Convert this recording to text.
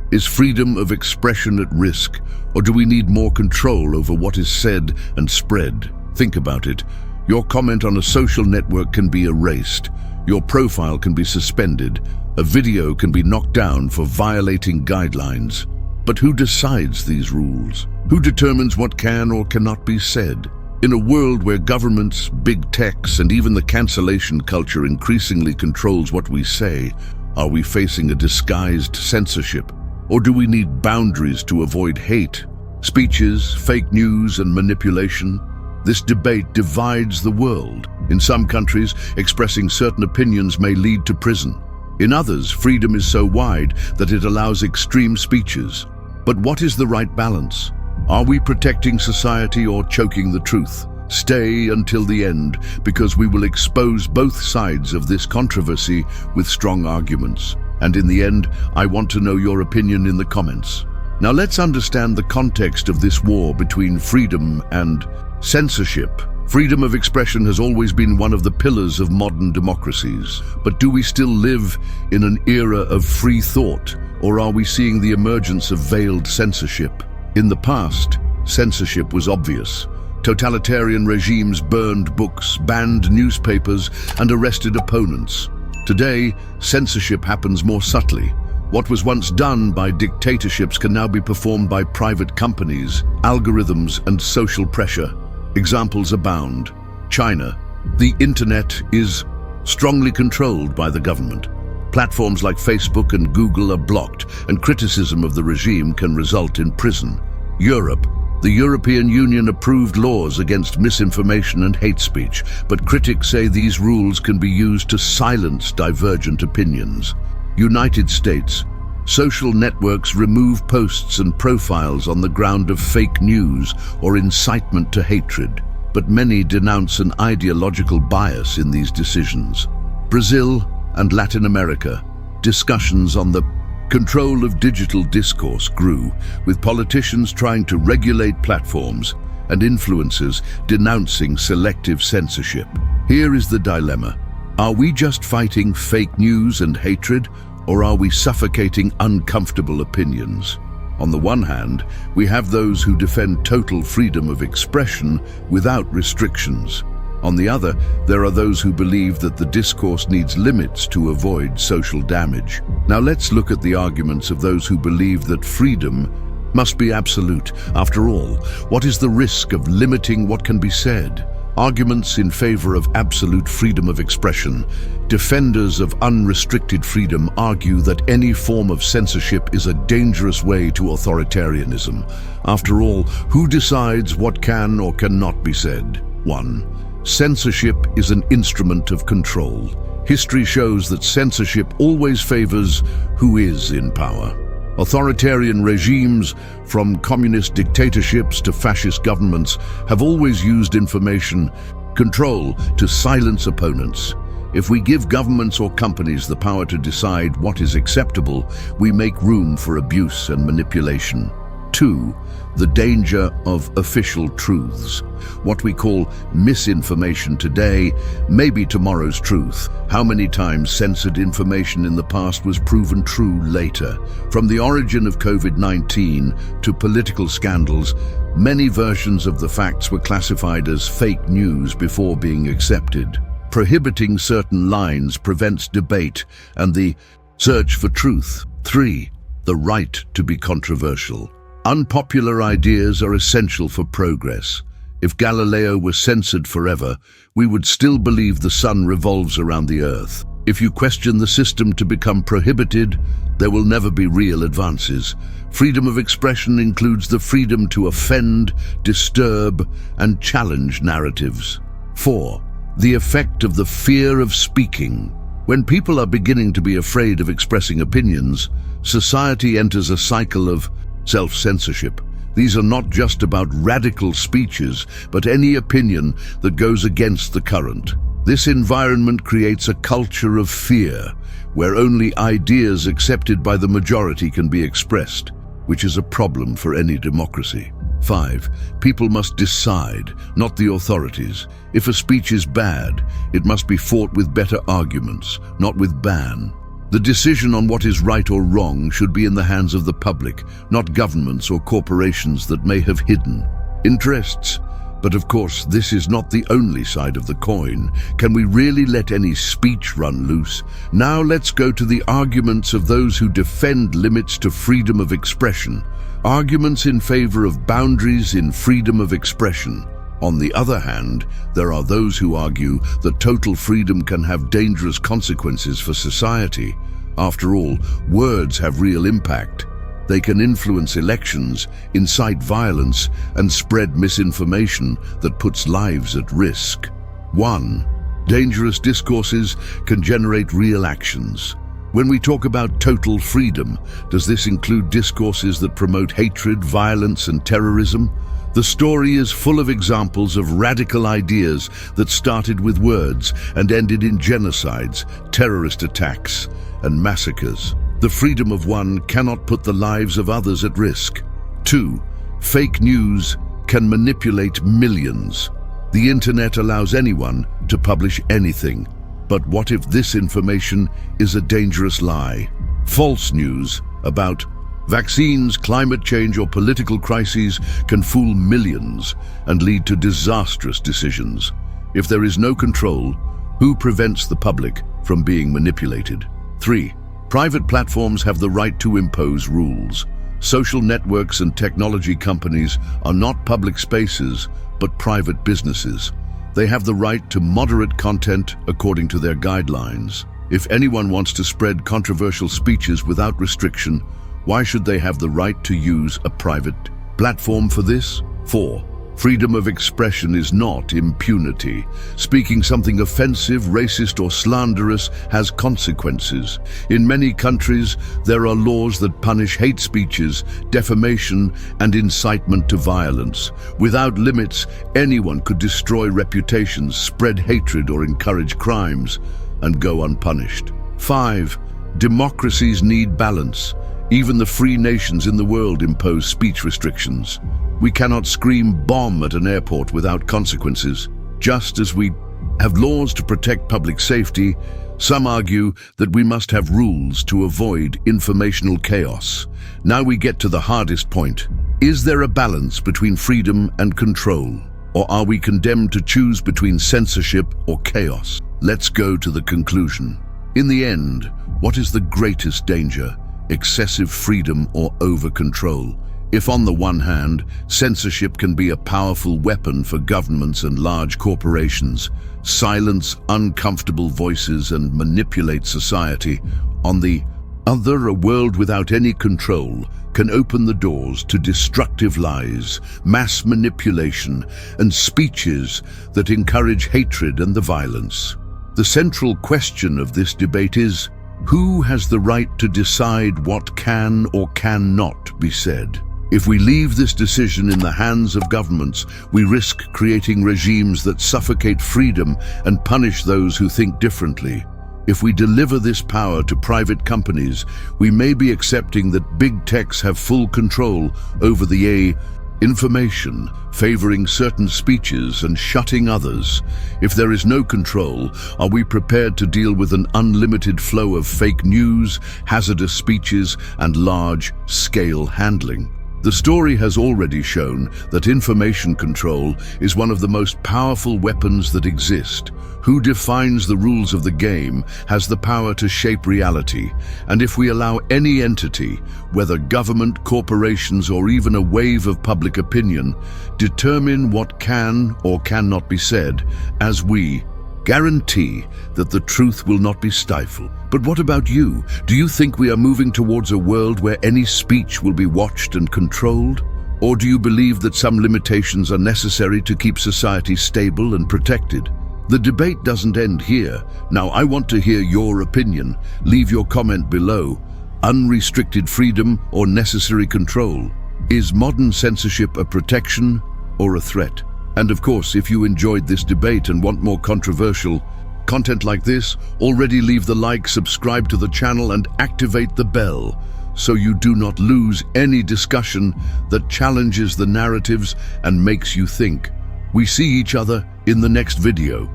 Is freedom of expression at risk, or do we need more control over what is said and spread? Think about it. Your comment on a social network can be erased. Your profile can be suspended. A video can be knocked down for violating guidelines. But who decides these rules? Who determines what can or cannot be said? In a world where governments, big techs, and even the cancellation culture increasingly controls what we say, are we facing a disguised censorship? Or do we need boundaries to avoid hate, speeches, fake news, and manipulation? This debate divides the world. In some countries, expressing certain opinions may lead to prison. In others, freedom is so wide that it allows extreme speeches. But what is the right balance? Are we protecting society or choking the truth? Stay until the end, because we will expose both sides of this controversy with strong arguments. And in the end, I want to know your opinion in the comments. Now let's understand the context of this war between freedom and censorship. Freedom of expression has always been one of the pillars of modern democracies. But do we still live in an era of free thought, or are we seeing the emergence of veiled censorship? In the past, censorship was obvious. Totalitarian regimes burned books, banned newspapers, and arrested opponents. Today, censorship happens more subtly. What was once done by dictatorships can now be performed by private companies, algorithms, and social pressure. Examples abound. China. The internet is strongly controlled by the government. Platforms like Facebook and Google are blocked, and criticism of the regime can result in prison. Europe. The European Union approved laws against misinformation and hate speech, but critics say these rules can be used to silence divergent opinions. United States. Social networks remove posts and profiles on the ground of fake news or incitement to hatred, but many denounce an ideological bias in these decisions. Brazil and Latin America. Discussions on the control of digital discourse grew, with politicians trying to regulate platforms and influencers denouncing selective censorship. Here is the dilemma. Are we just fighting fake news and hatred, or are we suffocating uncomfortable opinions? On the one hand, we have those who defend total freedom of expression without restrictions. On the other, there are those who believe that the discourse needs limits to avoid social damage. Now let's look at the arguments of those who believe that freedom must be absolute. After all, what is the risk of limiting what can be said? Arguments in favor of absolute freedom of expression. Defenders of unrestricted freedom argue that any form of censorship is a dangerous way to authoritarianism. After all, who decides what can or cannot be said? 1. Censorship is an instrument of control. History shows that censorship always favors who is in power. Authoritarian regimes, from communist dictatorships to fascist governments, have always used information control to silence opponents. If we give governments or companies the power to decide what is acceptable, we make room for abuse and manipulation. 2. The danger of official truths. What we call misinformation today may be tomorrow's truth. How many times censored information in the past was proven true later? From the origin of COVID-19 to political scandals, many versions of the facts were classified as fake news before being accepted. Prohibiting certain lines prevents debate and the search for truth. 3. The right to be controversial. Unpopular ideas are essential for progress. If Galileo were censored forever, we would still believe the sun revolves around the earth. If you question the system to become prohibited, there will never be real advances. Freedom of expression includes the freedom to offend, disturb, and challenge narratives. 4. The effect of the fear of speaking. When people are beginning to be afraid of expressing opinions, society enters a cycle of self-censorship. These are not just about radical speeches, but any opinion that goes against the current. This environment creates a culture of fear, where only ideas accepted by the majority can be expressed, which is a problem for any democracy. 5. People must decide, not the authorities. If a speech is bad, it must be fought with better arguments, not with ban. The decision on what is right or wrong should be in the hands of the public, not governments or corporations that may have hidden interests. But of course, this is not the only side of the coin. Can we really let any speech run loose? Now let's go to the arguments of those who defend limits to freedom of expression. Arguments in favor of boundaries in freedom of expression. On the other hand, there are those who argue that total freedom can have dangerous consequences for society. After all, words have real impact. They can influence elections, incite violence, and spread misinformation that puts lives at risk. 1. Dangerous discourses can generate real actions. When we talk about total freedom, does this include discourses that promote hatred, violence, and terrorism? The story is full of examples of radical ideas that started with words and ended in genocides, terrorist attacks, and massacres. The freedom of one cannot put the lives of others at risk. 2. Fake news can manipulate millions. The internet allows anyone to publish anything. But what if this information is a dangerous lie? False news about vaccines, climate change, or political crises can fool millions and lead to disastrous decisions. If there is no control, who prevents the public from being manipulated? 3. Private platforms have the right to impose rules. Social networks and technology companies are not public spaces, but private businesses. They have the right to moderate content according to their guidelines. If anyone wants to spread controversial speeches without restriction, why should they have the right to use a private platform for this? 4. Freedom of expression is not impunity. Speaking something offensive, racist, or slanderous has consequences. In many countries, there are laws that punish hate speeches, defamation, and incitement to violence. Without limits, anyone could destroy reputations, spread hatred, or encourage crimes, and go unpunished. 5. Democracies need balance. Even the free nations in the world impose speech restrictions. We cannot scream bomb at an airport without consequences. Just as we have laws to protect public safety, some argue that we must have rules to avoid informational chaos. Now we get to the hardest point. Is there a balance between freedom and control? Or are we condemned to choose between censorship or chaos? Let's go to the conclusion. In the end, what is the greatest danger? Excessive freedom or over-control? If on the one hand, censorship can be a powerful weapon for governments and large corporations, silence uncomfortable voices and manipulate society, on the other, a world without any control can open the doors to destructive lies, mass manipulation, and speeches that encourage hatred and the violence. The central question of this debate is, who has the right to decide what can or cannot be said? If we leave this decision in the hands of governments, we risk creating regimes that suffocate freedom and punish those who think differently. If we deliver this power to private companies, we may be accepting that big techs have full control over the information, favoring certain speeches and shutting others. If there is no control, are we prepared to deal with an unlimited flow of fake news, hazardous speeches, and large-scale handling? The story has already shown that information control is one of the most powerful weapons that exist. Who defines the rules of the game has the power to shape reality, and if we allow any entity, whether government, corporations, or even a wave of public opinion, determine what can or cannot be said, as we guarantee that the truth will not be stifled. But what about you? Do you think we are moving towards a world where any speech will be watched and controlled? Or do you believe that some limitations are necessary to keep society stable and protected? The debate doesn't end here. Now I want to hear your opinion. Leave your comment below. Unrestricted freedom or necessary control? Is modern censorship a protection or a threat? And of course, if you enjoyed this debate and want more controversial content like this, already leave the like, subscribe to the channel, and activate the bell so you do not lose any discussion that challenges the narratives and makes you think. We see each other in the next video.